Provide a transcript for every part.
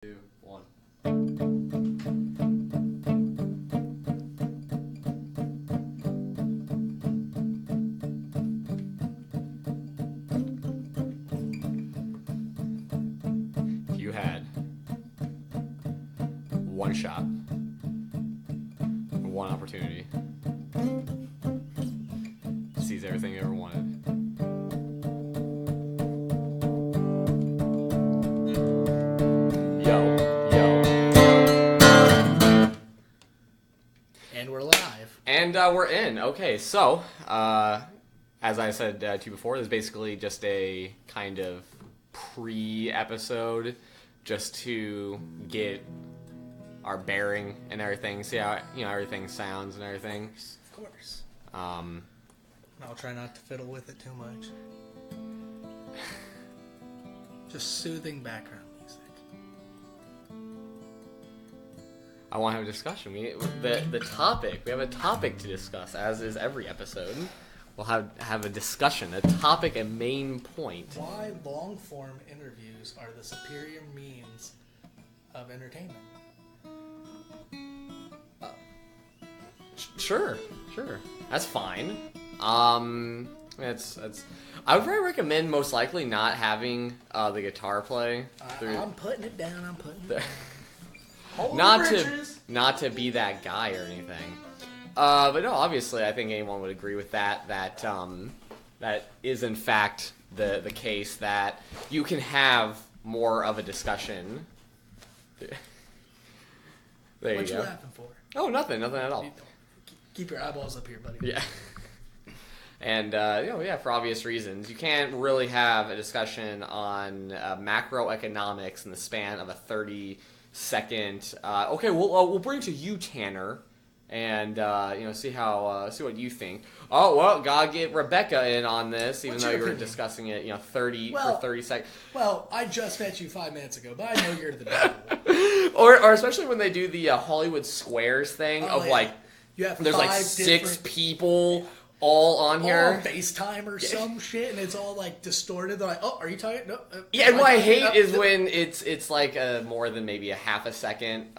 2, 1. If you had one shot, one opportunity to seize everything you ever wanted, And we're live. And we're in. Okay, so, as I said to you before, this is basically just a kind of pre-episode just to get our bearing and everything, see how, everything sounds and everything. Of course. Um, I'll try not to fiddle with it too much. Just soothing background music. I want to have a discussion. The topic. We have a topic to discuss, as is every episode. We'll have a discussion, a topic, a main point. Why long-form interviews are the superior means of entertainment. Sure. That's fine. It's. I would probably recommend most likely not having the guitar play. I'm putting it down. Not to be that guy or anything. But no, obviously, I think anyone would agree with that. That is in fact the case, that you can have more of a discussion. There What you you go. laughing for? Oh, nothing at all. Keep your eyeballs up here, buddy. Yeah. And, for obvious reasons. You can't really have a discussion on macroeconomics in the span of a 30-second... okay, we'll bring it to you, Tanner, and, see what you think. Oh, well, gotta get Rebecca in on this, even What's though your you were opinion? discussing it, for 30 seconds. Well, I just met you 5 minutes ago, but I know you're the devil. Or especially when they do the Hollywood Squares thing Oh, of, yeah. You have there's, 6 people... all on here. All FaceTime or some shit, and it's all distorted. They're like, "Oh, are you talking?" No. Yeah, and what I hate is when it's like more than maybe a half a second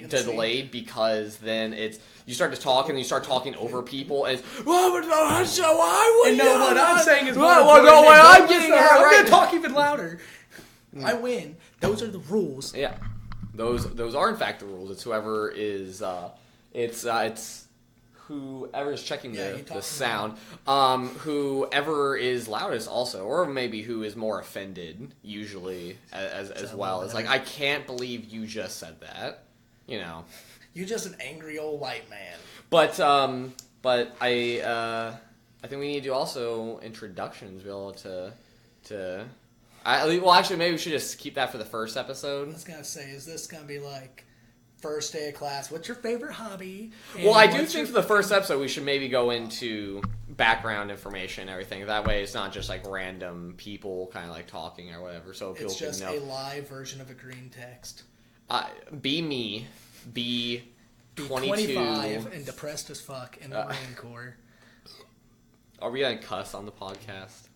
delayed, because then you start to talk and you start talking over people, and it's, what I'm saying is I'm gonna talk even louder. I win. Those are the rules. Yeah, those are in fact the rules. It's whoever is it's whoever is checking the sound, whoever is loudest also, or maybe who is more offended, usually, as well. It's like, I can't believe you just said that, You're just an angry old white man. But I think we need to do also introductions, be able to well, actually, maybe we should just keep that for the first episode. I was gonna say, is this gonna be like first day of class? What's your favorite hobby? Well, I do think for the first episode we should maybe go into background information and everything. That way it's not just random people kind of talking or whatever. So people it's just can know. a live version of a green text. Be me. Be 22. 25 and depressed as fuck in the Marine Corps. Are we gonna cuss on the podcast?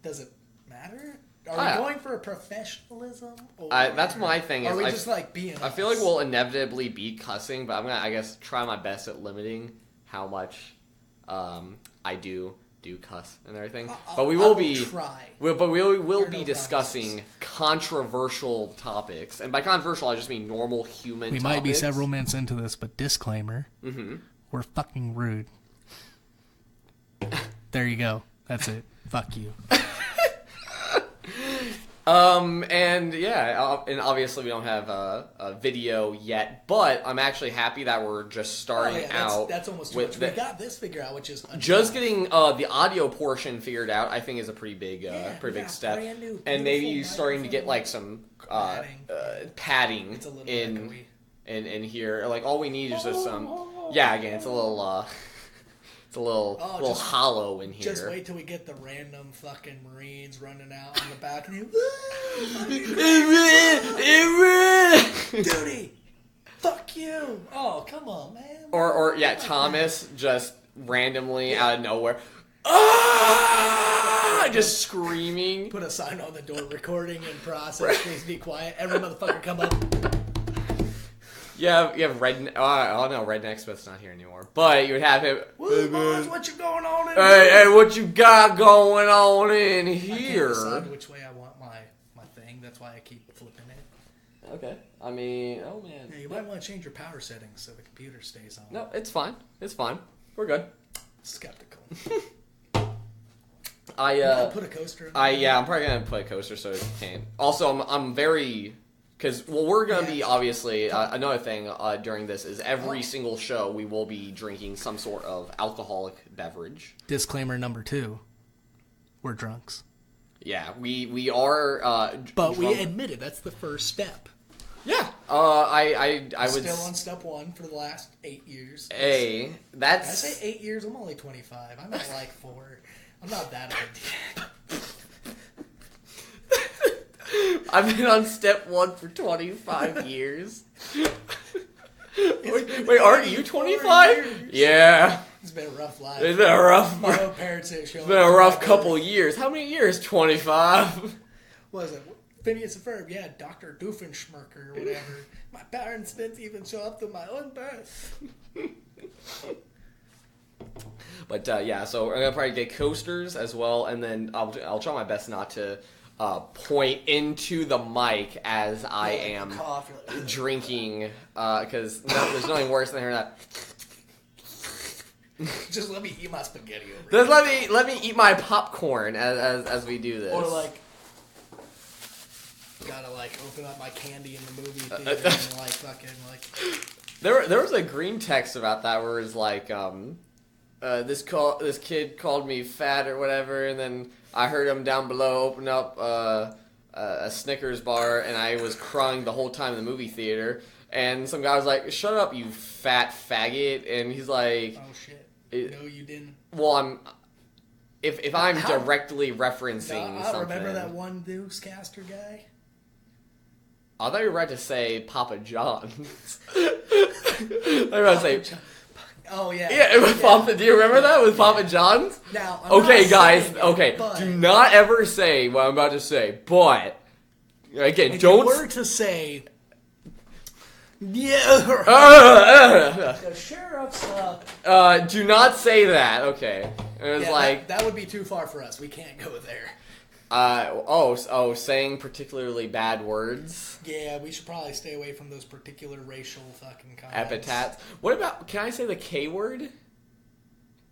Does it matter? Are we going for a professionalism? Or that's my thing. Are we just being I feel like we'll inevitably be cussing, but I'm gonna, I guess, try my best at limiting how much I do cuss and everything. But we will be discussing controversial topics, and by controversial I just mean normal human. We might be several minutes into this, but disclaimer: we're fucking rude. There you go. That's it. Fuck you. And obviously we don't have a video yet, but I'm actually happy that we're just starting out. That's almost too much. We got this figured out, which is just getting the audio portion figured out. I think is a pretty big step, and maybe starting to get some padding in here. All we need is just some. Yeah, again, it's a little. It's a little hollow in here. Just wait till we get the random fucking Marines running out on the balcony. Duty! Fuck you! Oh, come on, man. Or Thomas just randomly out of nowhere. ah, just screaming. Put a sign on the door, recording in process. Please be quiet. Every motherfucker come up. You have Redneck. Oh no, Redneck Smith's not here anymore. But you would have him. Woo, boys, what you going on in Hey, what you got going on in I can't here? decide which way I want my thing. That's why I keep flipping it. Okay. I mean, oh man. Yeah, you might want to change your power settings so the computer stays on. No, it's fine. It's fine. We're good. Skeptical. I put a coaster in I'm probably gonna put a coaster so it can't. Also, I'm very because we're gonna be obviously another thing during this is every single show we will be drinking some sort of alcoholic beverage. Disclaimer number 2. We're drunks. Yeah, we are. But drunk. we admitted that's the first step. Yeah. I would Still on step 1 for the last 8 years. Did I say 8 years? I'm only 25. I'm at like 4. I'm not that old. I've been on step 1 for 25 years. Wait, aren't you 25? Yeah. It's been a rough life. It's been a rough. My own parents didn't show up. It's been a rough couple years. How many years? 25. What was it? Phineas and Ferb, yeah, Dr. Doofenshmirker or whatever. My parents didn't even show up to my own birth. But yeah, so I'm gonna probably get coasters as well, and then I'll try my best not to point into the mic as I am cough, drinking, because there's nothing worse than hearing that. Just let me eat my spaghetti over Just let me eat my popcorn as we do this. Or like, gotta like open up my candy in the movie theater and like fucking like. There was a green text about that where it's like this kid called me fat or whatever, and then I heard him down below open up a Snickers bar, and I was crying the whole time in the movie theater. And some guy was like, "Shut up, you fat faggot!" And he's like, "Oh shit, no, you didn't." Well, if I'm directly referencing I something. remember that one newscaster guy. I thought you were about to say Papa John's. I was about to say. Oh yeah. Yeah, Papa. Do you remember that with Papa John's? Now, okay, guys. It, okay, but do not ever say what I'm about to say. But again, if don't. you were to say, yeah, the sheriff's. Do not say that. Okay, it was like that would be too far for us. We can't go there. Saying particularly bad words. Yeah, we should probably stay away from those particular racial fucking comments. Epithets. What about? Can I say the K word?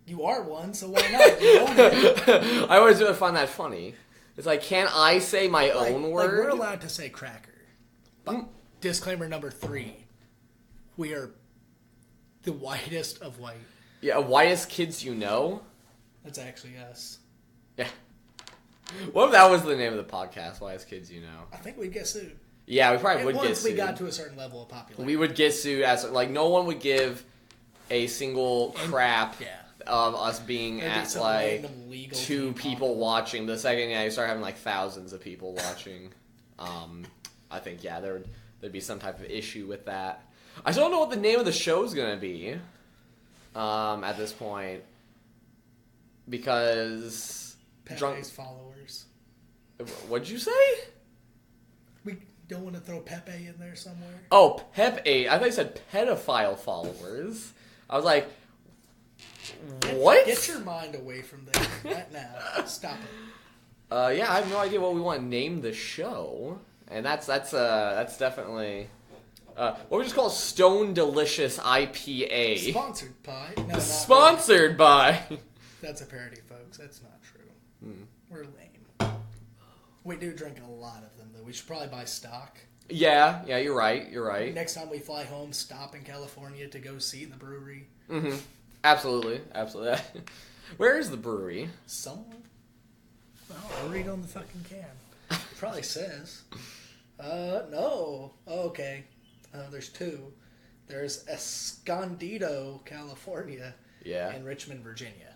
You are one, so why not? You own it. I always find that funny. It's like, can I say my own word? Like we're allowed to say cracker. But disclaimer number 3: we are the whitest of white. Yeah, whitest kids you know. That's actually us. Yeah. What if that was the name of the podcast? Whitest kids you know. I think we'd get sued. Yeah, we probably would get Once sued. we got to a certain level of popularity. We would get sued as like no one would give a single crap of us being at like 2 people watching. The second you start having like thousands of people watching, I think there'd be some type of issue with that. I still don't know what the name of the show's gonna be at this point because Pepe's followers. What'd you say? We don't want to throw Pepe in there somewhere. Oh, Pepe. I thought you said pedophile followers. I was like, what? Get your mind away from there right now. Stop it. Yeah, I have no idea what we want to name the show, and that's definitely what we just call Stone Delicious IPA. Sponsored by. No, Sponsored by. That's a parody, folks. That's not true. We're lame. We do drink a lot of them, though. We should probably buy stock. Yeah, you're right. You're right. Next time we fly home, stop in California to go see the brewery. Mm-hmm. Absolutely. Where is the brewery? Somewhere. Well, I'll read on the fucking can. It probably says. No. Okay. There's 2. There's Escondido, California. Yeah. And Richmond, Virginia.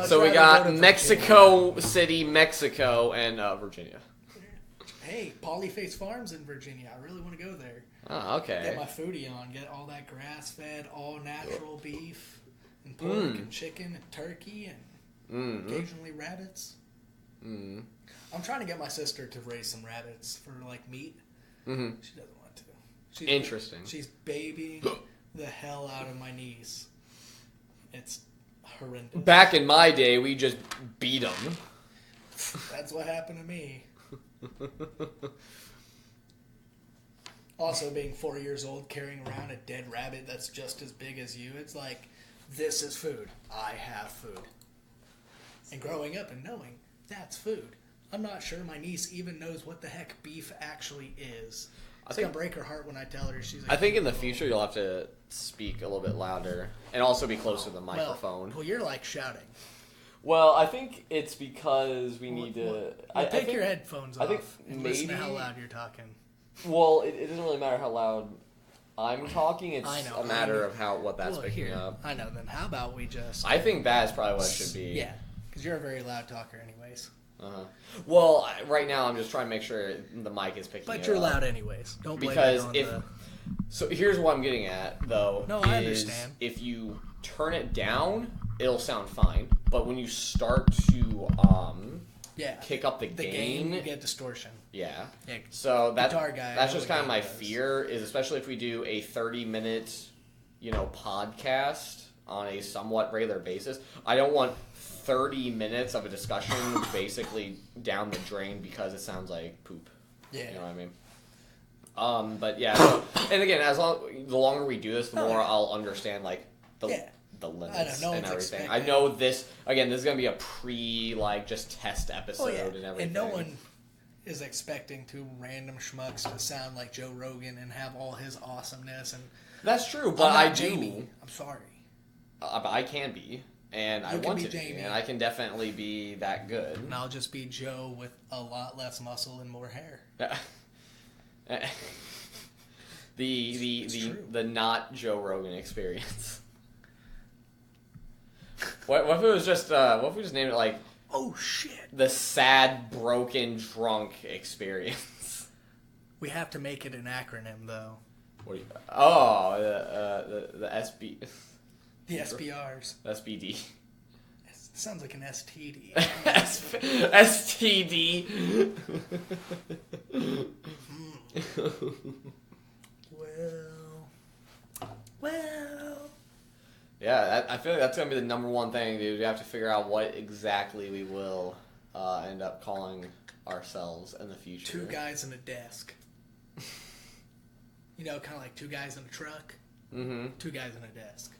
So we got Mexico City, Mexico, and Virginia. Hey, Polyface Farms in Virginia. I really want to go there. Oh, okay. Get my foodie on. Get all that grass-fed, all-natural beef and pork and chicken and turkey and Mm-hmm. Occasionally rabbits. Mm-hmm. I'm trying to get my sister to raise some rabbits for like meat. Mm-hmm. She doesn't want to. She's Interesting. She's babying the hell out of my niece. It's horrendous. Back in my day, we just beat them. That's what happened to me. Also, being 4 years old, carrying around a dead rabbit that's just as big as you, it's like, this is food. I have food. And growing up and knowing that's food. I'm not sure my niece even knows what the heck beef actually is. It's going to break her heart when I tell her. She's like, I think in the future you'll have to speak a little bit louder and also be closer to the microphone. Well, you're like shouting. Well, I think it's because we need to... Take your headphones off think and listen to how loud you're talking. Well, it doesn't really matter how loud I'm talking. It's a matter of what that's picking up. I know. Then how about we just... I think that's probably what it should be. Yeah, because you're a very loud talker anyways. Uh-huh. Well, right now I'm just trying to make sure the mic is picking it up. But you're loud anyways. Don't blame because it on So here's what I'm getting at, though. No, I understand. If you turn it down, it'll sound fine. But when you start to kick up the gain, you get distortion. Yeah. Yeah. So that's guy, just kind of my fear, is especially if we do a 30-minute, podcast on a somewhat regular basis. I don't want 30 minutes of a discussion basically down the drain because it sounds like poop. Yeah. You know what I mean? But yeah, so, and again, the longer we do this, the more I'll understand the limits and everything. I know this is gonna be a just test episode and everything. And no one is expecting two random schmucks to sound like Joe Rogan and have all his awesomeness. And that's true, but I do. Jamie. I'm sorry. But I can be. And I want to be, and I can definitely be that good. And I'll just be Joe with a lot less muscle and more hair. the not Joe Rogan experience. What if it was just? What if we just named it like? Oh shit! The sad, broken, drunk experience. We have to make it an acronym, though. What? Oh, the SB. The SBRs. SBD. It sounds like an STD. STD. Well. Yeah, I feel like that's going to be the number one thing, dude. We have to figure out what exactly we will end up calling ourselves in the future. Two guys in a desk. Kind of like two guys in a truck. Mm-hmm. Two guys in a desk.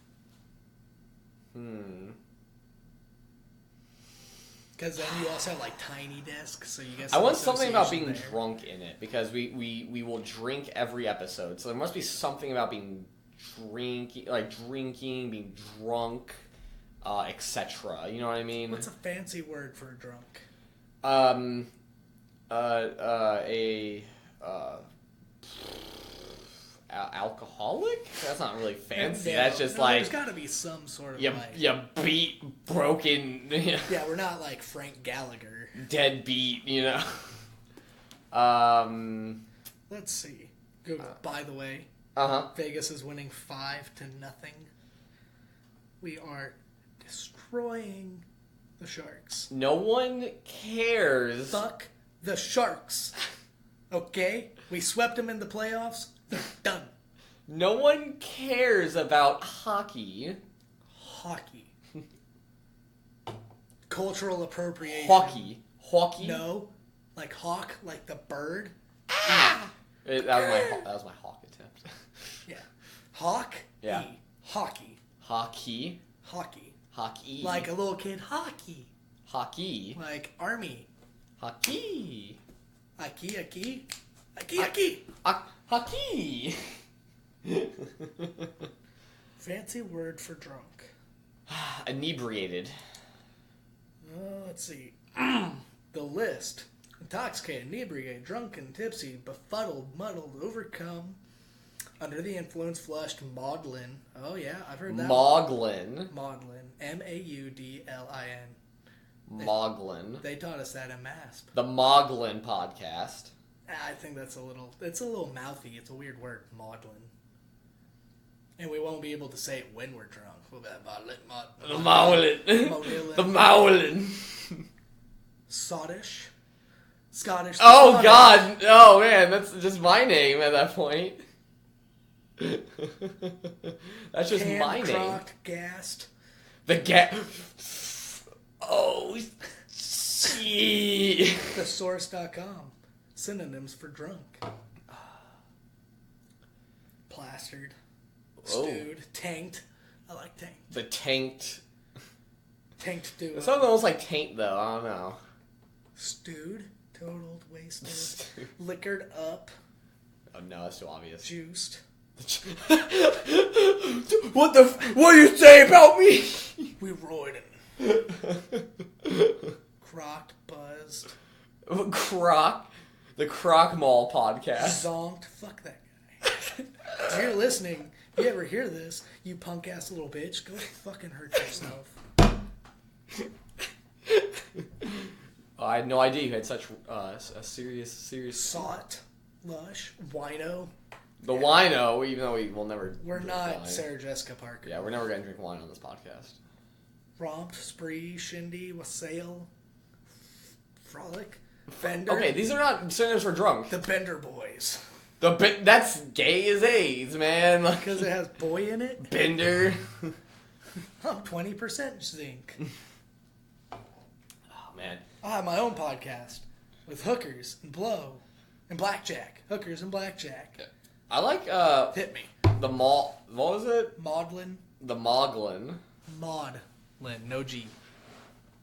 Because then you also have tiny desks, so you get. I want something about being drunk in it, because we will drink every episode, so there must be something about being drinking, being drunk, etc. You know what I mean? What's a fancy word for drunk? Alcoholic? That's not really fancy. No, that's just there's got to be some sort of you beat, broken. Yeah, we're not like Frank Gallagher. Dead beat, Let's see. By the way, Vegas is winning 5-0. We are destroying the Sharks. No one cares. Fuck the Sharks. Okay? We swept them in the playoffs. They're done. No one cares about hockey. Hockey. Cultural appropriation. Hockey? No. Like hawk, like the bird. Ah! That was my hawk attempt. Yeah. Hawk? Yeah. Hockey. Hockey? Hockey. Like a little kid. Hockey. Hockey. Like army. Hockey. Hockey. Hockey. Fancy word for drunk. Inebriated. Let's see. The list. Intoxicated, inebriated, drunken, tipsy, befuddled, muddled, overcome, under the influence, flushed, maudlin. Oh yeah, I've heard that. Maudlin. Maudlin. Maudlin. Maudlin. They taught us that in MASP. The Maudlin podcast. I think it's a little mouthy. It's a weird word, maudlin. And we won't be able to say it when we're drunk. We'll be like, The Mowlin. The Mowlin. Sottish. Scottish. Oh, Scottish. God. Oh, man. That's just my name at that point. That's just Canned, my name. crocked, gassed. The Oh, shit. Thesource.com. Synonyms for drunk. Plastered. Oh. Stewed. Tanked. I like tanked. The tanked. Tanked duo. It sounds almost like taint, though. I don't know. Stewed. Totaled. Wasted. Liquored up. Oh, no, that's too obvious. Juiced. What do you say about me? We roidin'. Crocked. Buzzed. The Croc Mall podcast. Zonked. Fuck that guy. If you're listening, if you ever hear this, you punk ass little bitch, go fucking hurt yourself. I had no idea you had such a serious. Sot. Lush. Wino. The wino, even though we will never. We're drink not wine. Sarah Jessica Parker. Yeah, we're never gonna drink wine on this podcast. Romp, spree, shindy, wassail, frolic, Bender. Okay, these are not synonyms for drunk. The Bender Boys. That's gay as AIDS, man. Because it has boy in it. Bender. Oh, 20% zinc. Oh man. I have my own podcast with hookers and blow and blackjack. Hookers and blackjack. I like Hit me. the what was it? Maudlin. The Moglin. Maudlin. No G.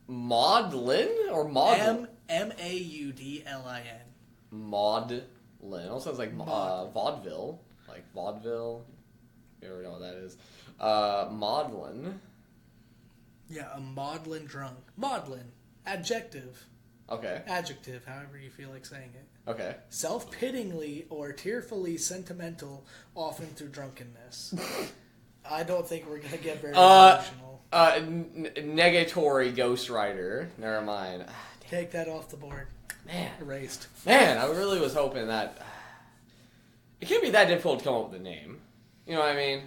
Maudlin or Maudlin? Maudlin. Maudlin. Also sounds like Maud. vaudeville. Like vaudeville. You ever know what that is? Maudlin. Yeah, a maudlin drunk. Maudlin. Adjective. Okay. Adjective, however you feel like saying it. Okay. Self-pityingly or tearfully sentimental, often through drunkenness. I don't think we're going to get very emotional. Negatory ghostwriter. Never mind. Take that off the board. Man. Erased. Man, I really was hoping that... It can't be that difficult to come up with a name. You know what I mean?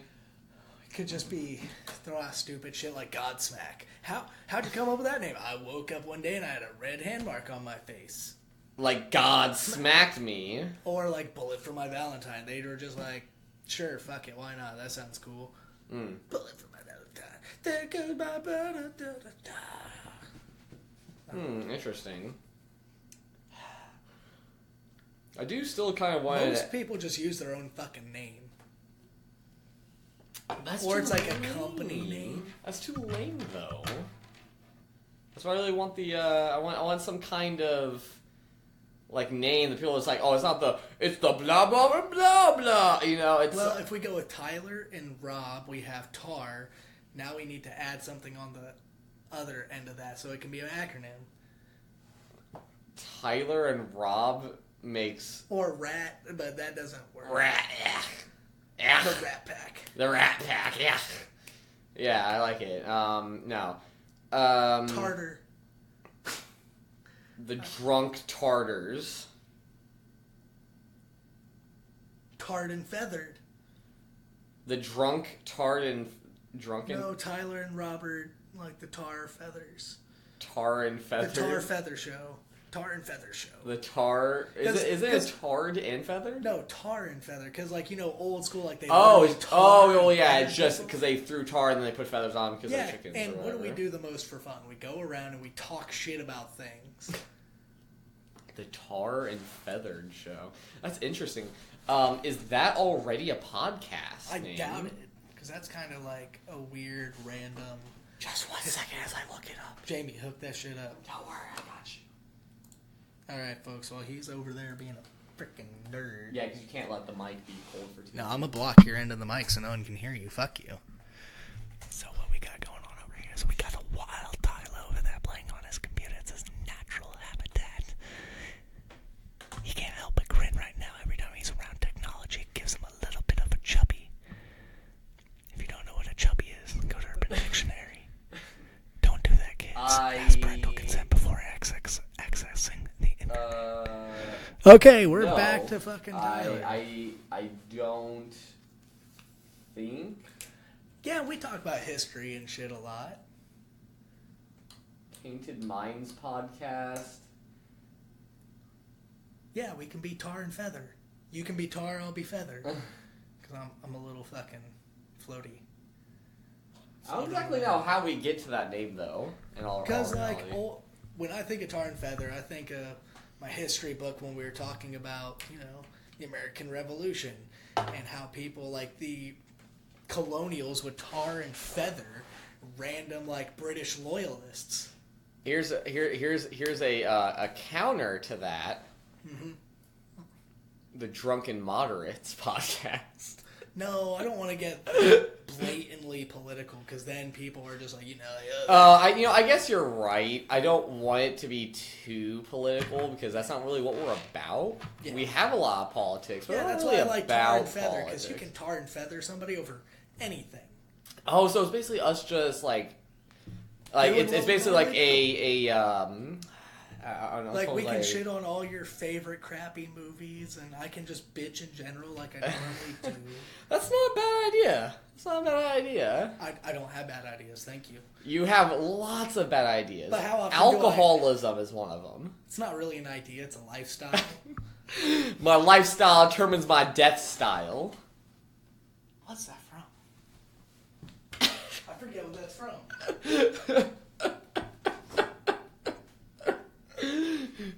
It could just be throw out stupid shit like Godsmack. How'd you come up with that name? I woke up one day and I had a red hand mark on my face. Like God smacked me. Or like Bullet for My Valentine. They were just like, sure, fuck it, why not? That sounds cool. Bullet for My Valentine. There goes my da-da-da-da-da. Interesting. I do still kind of want to... Most people just use their own fucking name. That's Or too it's like a lame. company name. That's too lame, though. That's why I really want the... I want some kind of... Like, name that people are just like, oh, it's the blah, blah, blah, blah, blah. You know, it's... Well, if we go with Tyler and Rob, we have TAR. Now we need to add something on the other end of that so it can be an acronym. Tyler and Rob makes... Or RAT, but that doesn't work. Rat, yeah. The Rat Pack. The Rat Pack, yeah. Yeah, I like it. No. Tartar. The Drunk Tartars. Tarred and Feathered. The Drunk Tarred Drunken... No, Tyler and Robert, like the Tar Feathers. Tar and Feather. The Tar Feather Show. Tar and Feather Show. The tar... Is it tarred and feathered? No, Tar and Feather, because like, you know, old school, like they... Oh, literally tar well, and yeah, feather it's just people. because they threw tar and then they put feathers on because Yeah, they're chickens and or what do we whatever. do the most for fun? We go around and we talk shit about things. The Tar and Feathered Show. That's interesting. Is that already a podcast I name? doubt it, because that's kind of like a weird, random... Just 1 second as I look it up. Jamie, hook that shit up. Don't worry, I got you. Alright, folks, while he's over there being a freaking nerd... Yeah, because you can't let the mic be cold for too No, long. I'm gonna block your end of the mic so no one can hear you. Fuck you. So what we got going on over here is we got a wild Tyler over there playing on his computer. It's his natural habitat. He can't help but grin right now every time he's around technology. It gives him a little bit of a chubby. If you don't know what a chubby is, go to Urban Dictionary. Don't do that, kids. Ask parental consent before accessing the internet. Okay, we're No, back to fucking Tyler. I don't... think. Yeah, we talk about history and shit a lot. Tainted Minds podcast. Yeah, we can be Tar and Feather. You can be Tar, I'll be Feather. Because I'm a little fucking floaty. I don't exactly know how we get to that name, though. Because, like, when I think of Tar and Feather, I think of my history book when we were talking about, you know, the American Revolution and how people, like, the colonials would tar and feather random, like, British loyalists. Here's a counter to that. Mm-hmm. The Drunken Moderates podcast. No, I don't want to get blatantly political because then people are just like, you know. I guess you're right. I don't want it to be too political because that's not really what we're about. Yeah. We have a lot of politics, but that's really why I like tar and feather because you can tar and feather somebody over anything. Oh, so it's basically us just like it's basically like I don't know, like we can shit on all your favorite crappy movies, and I can just bitch in general like I normally do. That's not a bad idea. It's not a bad idea. I don't have bad ideas, thank you. You have lots of bad ideas. But how often alcoholism is one of them. It's not really an idea, it's a lifestyle. My lifestyle determines my death style. What's that from? I forget what that's from.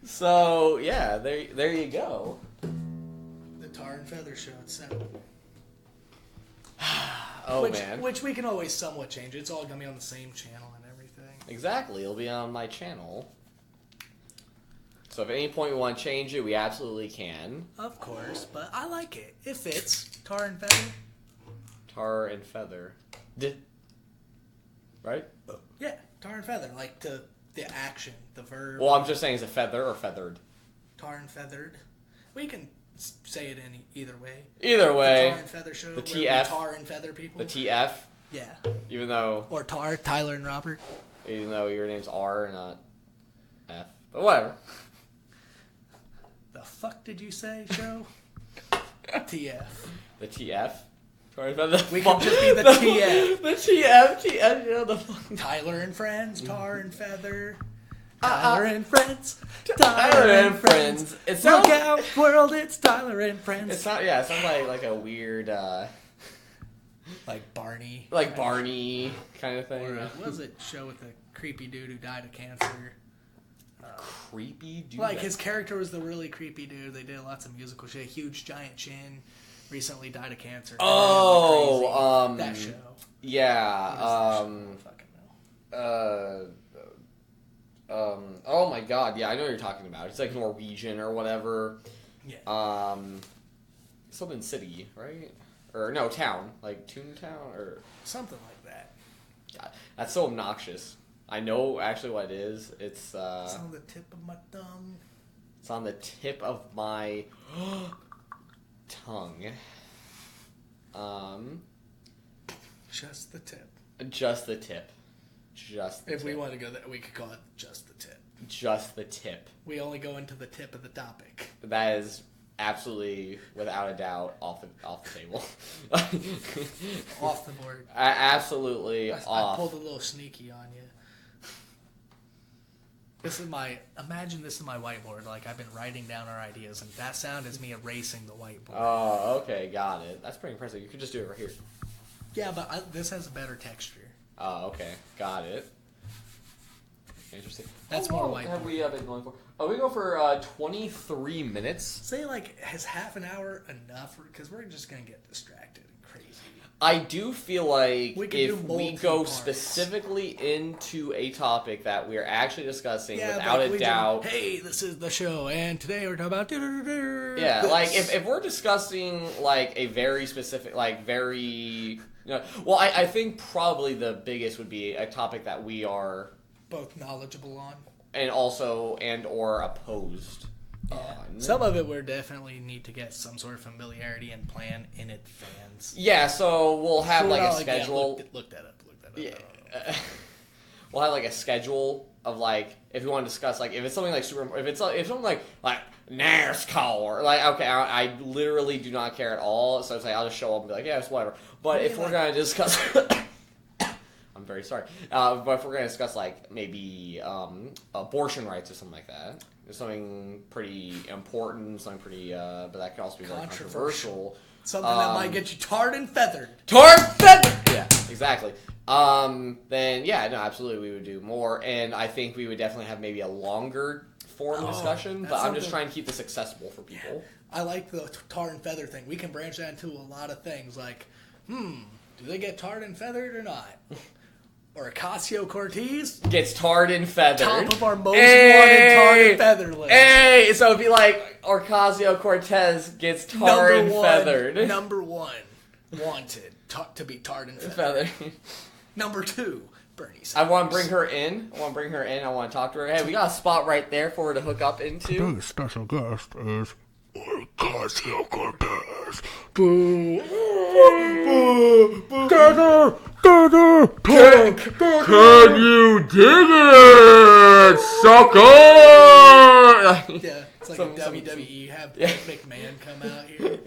So, yeah, there you go. The Tar and Feather Show itself. Man. Which we can always somewhat change. It's all going to be on the same channel and everything. Exactly. It'll be on my channel. So if at any point we want to change it, we absolutely can. Of course, but I like it. It fits. Tar and Feather. Tar and Feather. Right? Yeah, Tar and Feather. Like the action, the verb. Well, I'm just saying, is it feather or feathered? Tar and Feathered. We can say it in either way. Either way. The Tar and Feather Show. The TF. Tar and Feather people. The TF. Yeah. Even though. Or Tar, Tyler and Robert. Even though your name's R, not F. But whatever. The fuck did you say, show? TF. The TF? Tar and Feather. We can just be the TF. The TF, you know, the fucking... Tyler and Friends, Tar and Feather. Tyler and Friends. Tyler and Friends. It sounds... Look out, world, it's Tyler and Friends. It sounds like a weird, like Barney. Like Barney kind of thing. Or, what was it, show with the creepy dude who died of cancer? Creepy dude? Like, his character was the really creepy dude. They did lots of musical shit. Huge, giant chin. Recently died of cancer. Oh, that show. Yeah, fucking know. Oh my god, yeah, I know what you're talking about. It's like Norwegian or whatever. Yeah. Something city, right? Or no, town, like Toontown or something like that. God, that's so obnoxious. I know actually what it is. It's on the tip of my tongue. It's on the tip of my tongue. Just the tip. Just the tip. Just the if tip. we want to go there, we could call it just the tip. Just the tip. We only go into the tip of the topic. That is absolutely, without a doubt, off the table. Off the board. Absolutely off. I pulled a little sneaky on you. Imagine this is my whiteboard. Like, I've been writing down our ideas, and that sound is me erasing the whiteboard. Oh, okay, got it. That's pretty impressive. You could just do it right here. Yeah, but this has a better texture. Oh, okay, got it. Interesting. That's more whiteboard. Have we been going for? Oh, we go for 23 minutes. Say, like, is half an hour enough? Because we're just going to get distracted and crazy. I do feel like if we go parts. Specifically into a topic that we're actually discussing, without a doubt. Hey, this is the show, and today we're talking about. Yeah, this. Like if we're discussing like a very specific, like very. Well, I think probably the biggest would be a topic that we are both knowledgeable on, and also or opposed. Yeah. Some of it we definitely need to get some sort of familiarity and plan in advance. Yeah, so we'll have like a schedule. Look that up. Yeah. We'll have like a schedule of like if you want to discuss like if it's something like super if something like NASCAR or like okay I literally do not care at all, so it's like I'll just show up and be like yeah it's whatever. But if we're gonna discuss I'm very sorry. But if we're going to discuss, like, maybe abortion rights or something like that, there's something pretty important, something pretty, but that could also be very controversial. Something that might get you tarred and feathered. Tarred and feathered! Yeah, exactly. Then, yeah, no, absolutely, we would do more, and I think we would definitely have maybe a longer form discussion, but I'm just trying to keep this accessible for people. I like the tar and feather thing. We can branch that into a lot of things, like, do they get tarred and feathered or not? Or Ocasio-Cortez gets tarred and feathered. Top of our most wanted tarred and feather list. Hey, so it'd be like Ocasio-Cortez gets tarred and feathered. Number one, wanted to be tarred and feathered. Number two, Bernie Sanders. I want to bring her in. I want to talk to her. Hey, we got a spot right there for her to hook up into. Today's special guest is Ocasio-Cortez. Can you dig it, sucker? Yeah, it's like a WWE. Have McMahon come out here.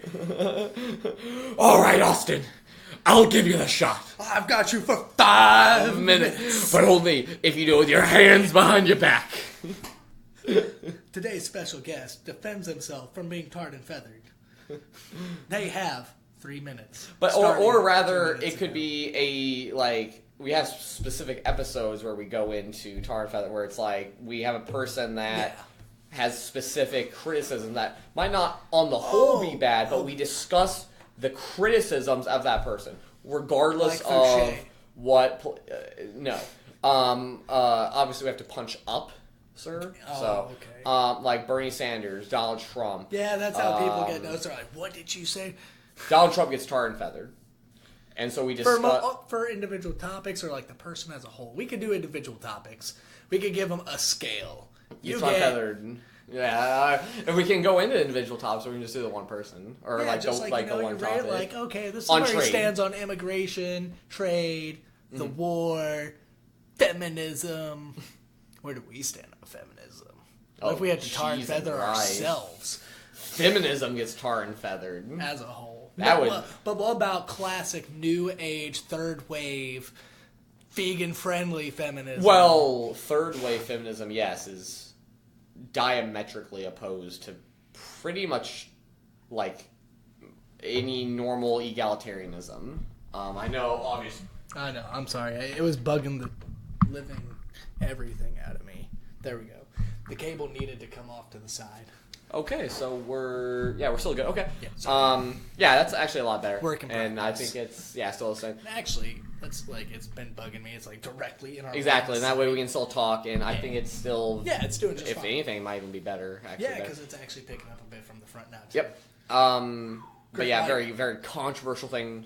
All right, Austin. I'll give you the shot. I've got you for 5 minutes. But only if you do it with your hands behind your back. Today's special guest defends himself from being tarred and feathered. They have 3 minutes. But or rather, it could be a like we have specific episodes where we go into tar and feather, where it's like we have a person that has specific criticism that might not on the whole be bad, but we discuss the criticisms of that person, regardless of what. No, obviously we have to punch up. Sir. Like Bernie Sanders, Donald Trump. Yeah, that's how people get notes. They're like, "What did you say?" Donald Trump gets tarred and feathered, and so we discuss for individual topics or like the person as a whole. We could do individual topics. We could give them a scale. You get feathered. Yeah, if we can go into individual topics, or we can just do the one person, or like the one topic. Like, okay, this is where he stands on immigration, trade, the war, feminism. Where do we stand on feminism? What if we had to tar and feather ourselves? Feminism gets tar and feathered. As a whole. But what about classic new age, third wave, vegan friendly feminism? Well, third wave feminism, yes, is diametrically opposed to pretty much like any normal egalitarianism. I know, obviously. I know, I'm sorry. It was bugging the living everything out of me. There we go. The cable needed to come off to the side. Okay, so we're still good. Okay. Yeah, that's actually a lot better. And I think it's still the same. Actually, that's like it's been bugging me. It's like directly in our exactly, and that way we can still talk. And I think it's still it's doing just if fine. anything, it might even be better. Actually, yeah, because it's actually picking up a bit from the front now. Too. Yep. But yeah, very very controversial thing.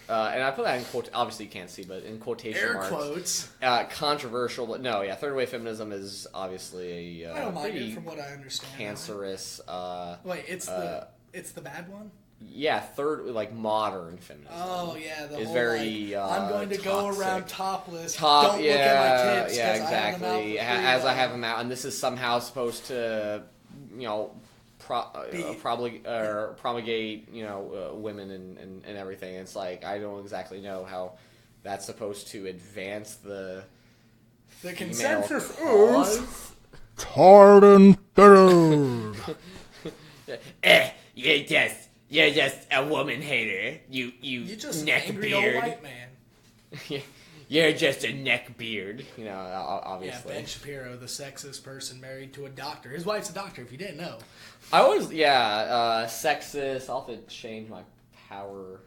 And I put that in quote. Obviously, you can't see, but in quotation marks. Air quotes. Controversial, but no, third wave feminism is obviously I don't mind it from what I understand. Cancerous. Wait, it's the bad one. Yeah, third like modern feminism. Oh yeah, the is whole very. I'm going to go around topless. Don't look at my tits. Yeah, exactly. As I have them out, and this is somehow supposed to, promulgate, women and everything. It's like I don't exactly know how that's supposed to advance the consensus is tarred and feathered. You're just a woman hater. You just neck angry beard. old white man. You're just a neck beard. Obviously. Yeah, Ben Shapiro, the sexist person married to a doctor. His wife's a doctor, if you didn't know. I always, sexist. I'll have to change my power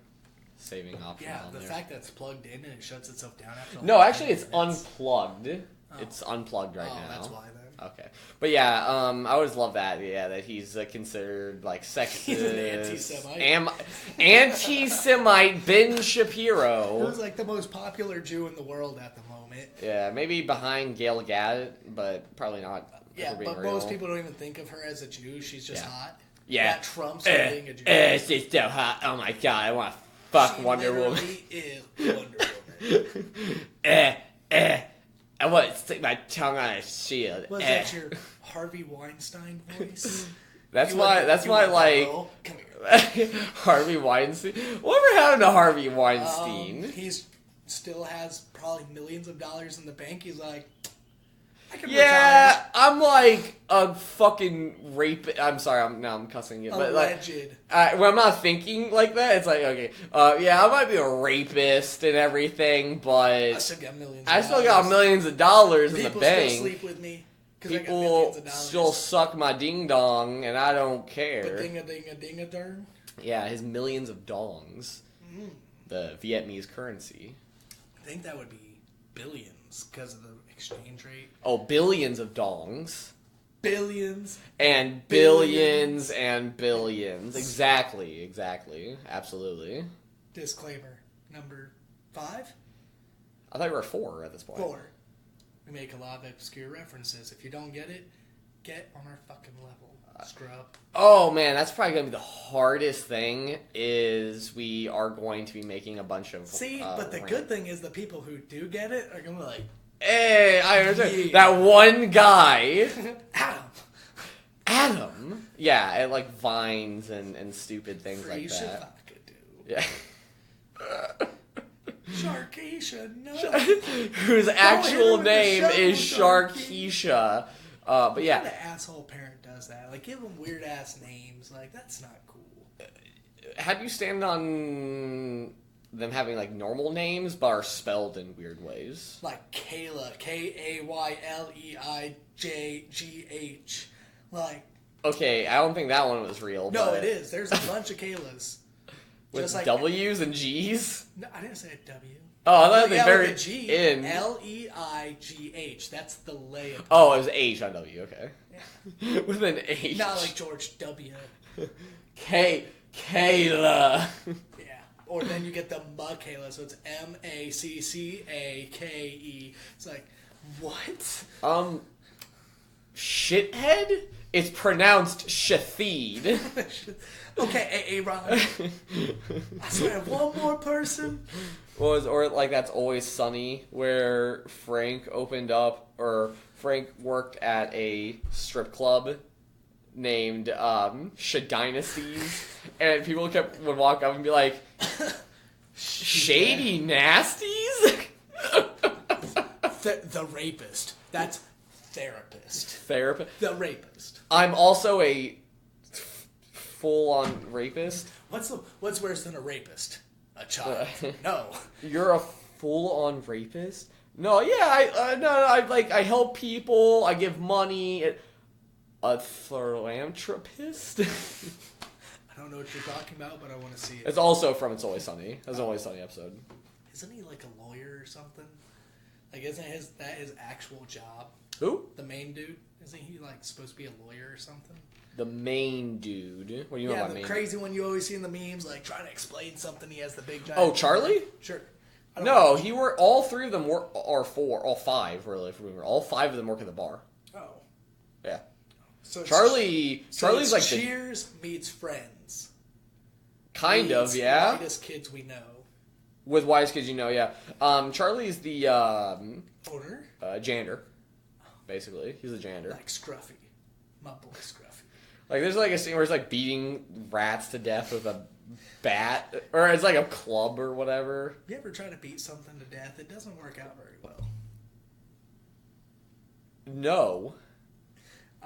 saving option. Yeah, the fact that it's plugged in and it shuts itself down after. No, actually, it's unplugged. Oh. It's unplugged right now. Oh, that's why then. Okay, but yeah, I always love that. Yeah, that he's considered like sexist. He's an anti-Semite. Anti-Semite Ben Shapiro. He was like the most popular Jew in the world at the moment. Yeah, maybe behind Gail Gadot, but probably not. Yeah, but most people don't even think of her as a Jew. She's just hot. Yeah, that trumps her being a Jew. She's so hot. Oh my god, I want to fuck Wonder Woman. Is Wonder Woman. I want to stick my tongue on a shield. Was that your Harvey Weinstein voice? That's You my want- that's you my want like Earl? Come here. Harvey Weinstein. Whatever happened to Harvey Weinstein? He's still has probably millions of dollars in the bank. He's like, I can Yeah, retire. I'm like a fucking rape. I'm sorry, I'm cussing you, but like, Alleged. when I'm not thinking like that, it's like okay, yeah, I might be a rapist and everything, I but still got millions. I of still dollars. got millions of dollars in the People still bank. sleep with me because I got People millions of dollars. still suck my ding dong, and I don't But care. ding a ding a ding a darn. Yeah, his millions of dongs, Mm. the Vietnamese currency. I think that would be billions because of the exchange rate. Oh, billions of dongs. Billions. And billions and billions. Exactly. Absolutely. Disclaimer number 5. I thought you were 4 at this point. 4. We make a lot of obscure references. If you don't get it, get on our fucking level. Scrub. Oh man, that's probably gonna be the hardest thing. Is we are going to be making a bunch of. See, but the good thing is the people who do get it are gonna be like, Hey, I understand Yeah. that one guy, Adam, Adam. Yeah, and like vines and stupid things free like that. Shavaka do. Yeah. Sharkeisha, no. Whose actual with the name is shovel, Sharkeisha. But What yeah. kind of asshole parent does that? Like, give them weird ass names. Like, that's not cool. How do you stand on them having like normal names but are spelled in weird ways? Like Kayla, Kayleijgh. Like, Okay, I don't think that one was real. no, but it is. There's a bunch of Kaylas. with Just like W's and G's. No, I didn't say a W. Oh, I thought they Yeah, very with a G. in. Leigh. That's the lay. Oh, it was H on W. Okay, Yeah. with an H. Not like George W. Kayla. Yeah. Or then you get the Kayla, so it's Maccake. It's like, what? Shithead. It's pronounced Shatheed. Okay, Aaron. I swear, one more person. Or like That's Always Sunny, where Frank Frank worked at a strip club named Shadynasties, and people would walk up and be like, "Shady Nasties." The rapist. That's therapist. Therapist. The rapist. I'm also a full-on rapist. What's worse than a rapist? A child. No. You're a full-on rapist? No, yeah, I help people. I give money. A philanthropist. I don't know what you're talking about, but I want to see it. It's also from It's Always Sunny. It's an Always Sunny episode. Isn't he like a lawyer or something? Like, isn't that his actual job? Who? The main dude? Isn't he like supposed to be a lawyer or something? The main dude. What do you know Yeah, about the main? crazy one you always see in the memes, like trying to explain something. He has the big giant. Oh, Charlie? Sure. I don't No, know. all 3 of them all 5 really. If we remember, all 5 of them work at the bar. Oh. Yeah. So it's- Charlie's so like it's the Cheers meets Friends. kind of, Meets yeah. Whitest kids we know. With Wise Kids, you know, yeah. Charlie's the Owner? janitor, basically. He's a janitor. Like Scruffy. My boy Scruffy. Like, there's like a scene where he's like beating rats to death with a bat, or it's like a club or whatever. You ever try to beat something to death? It doesn't work out very well. No.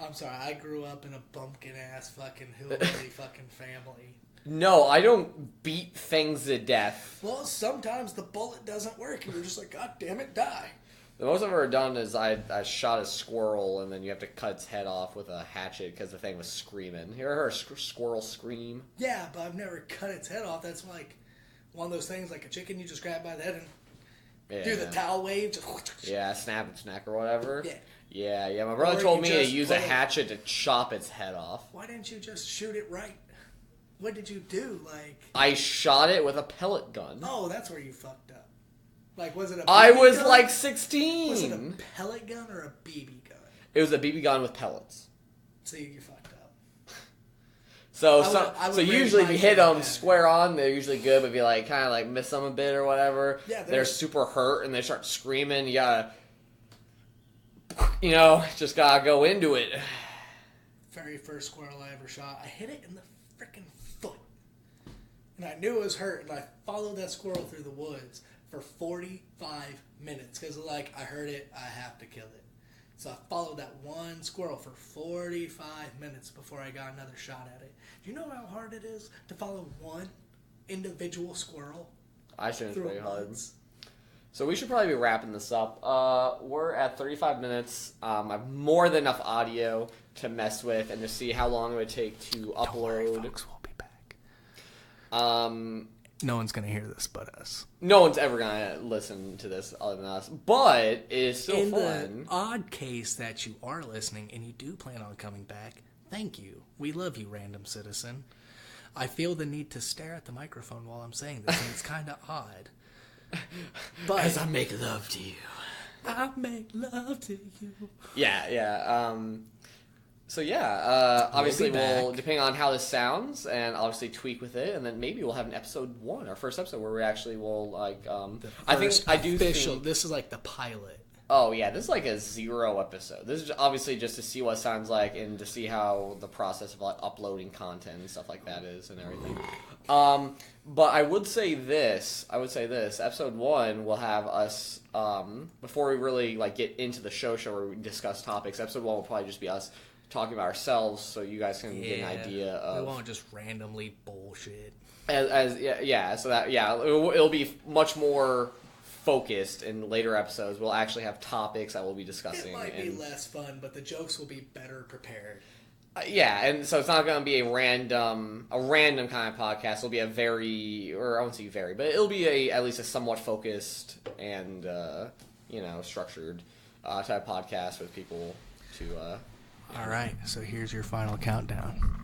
I'm sorry, I grew up in a bumpkin ass fucking hillbilly fucking family. No, I don't beat things to death. Well, sometimes the bullet doesn't work and you're just like, God damn it, die. The most I've ever done is I shot a squirrel and then you have to cut its head off with a hatchet because the thing was screaming. You ever heard a squirrel scream? Yeah, but I've never cut its head off. That's like one of those things like a chicken you just grab by the head and Yeah. do the towel wave. Just Yeah, snap and snack or whatever. Yeah. Yeah. My brother Or told you me to just use a put it- hatchet to chop its head off. Why didn't you just shoot it right? What did you do? Like, I shot it with a pellet gun. oh, that's where you fucked up. Like, was it a BB I was gun? like 16. Was it a pellet gun or a BB gun? It was a BB gun with pellets. See, you fucked up. So I would so raise usually if my you hit hand them back. square on, they're usually good. But if you like kind of like miss them a bit or whatever, Yeah, they're super hurt and they start screaming. You gotta you know, just gotta go into it. Very first squirrel I ever shot, I hit it in the freaking foot. And I knew it was hurt, and I followed that squirrel through the woods for 45 minutes. Because, like, I heard it, I have to kill it. So I followed that one squirrel for 45 minutes before I got another shot at it. Do you know how hard it is to follow one individual squirrel I assume it's through pretty a hard. woods? So we should probably be wrapping this up. We're at 35 minutes. I have more than enough audio to mess with and to see how long it would take to upload. Don't worry, folks, we'll be back. No one's going to hear this but us. No one's ever gonna listen to this other than us, but it is still In fun. the odd case that you are listening and you do plan on coming back, thank you. We love you, random citizen. I feel the need to stare at the microphone while I'm saying this, and it's kind of odd. But As I make love to you. I make love to you. Yeah. So yeah, obviously be we'll back. depending on how this sounds, and obviously tweak with it, and then maybe we'll have an episode 1, our first episode, where we actually will like. Official. This is like the pilot. Oh yeah, this is like a 0 episode. This is obviously just to see what it sounds like and to see how the process of like uploading content and stuff like that is and everything. But I would say this. Episode 1 will have us before we really like get into the show where we discuss topics. Episode 1 will probably just be us talking about ourselves, so you guys can get an idea of. We won't just randomly bullshit. It'll be much more focused in later episodes. We'll actually have topics that we'll be discussing. It might be less fun, but the jokes will be better prepared. And so it's not going to be a random kind of podcast. It'll be I won't say very, but it'll be at least a somewhat focused and structured type podcast with people to. All right, so here's your final countdown.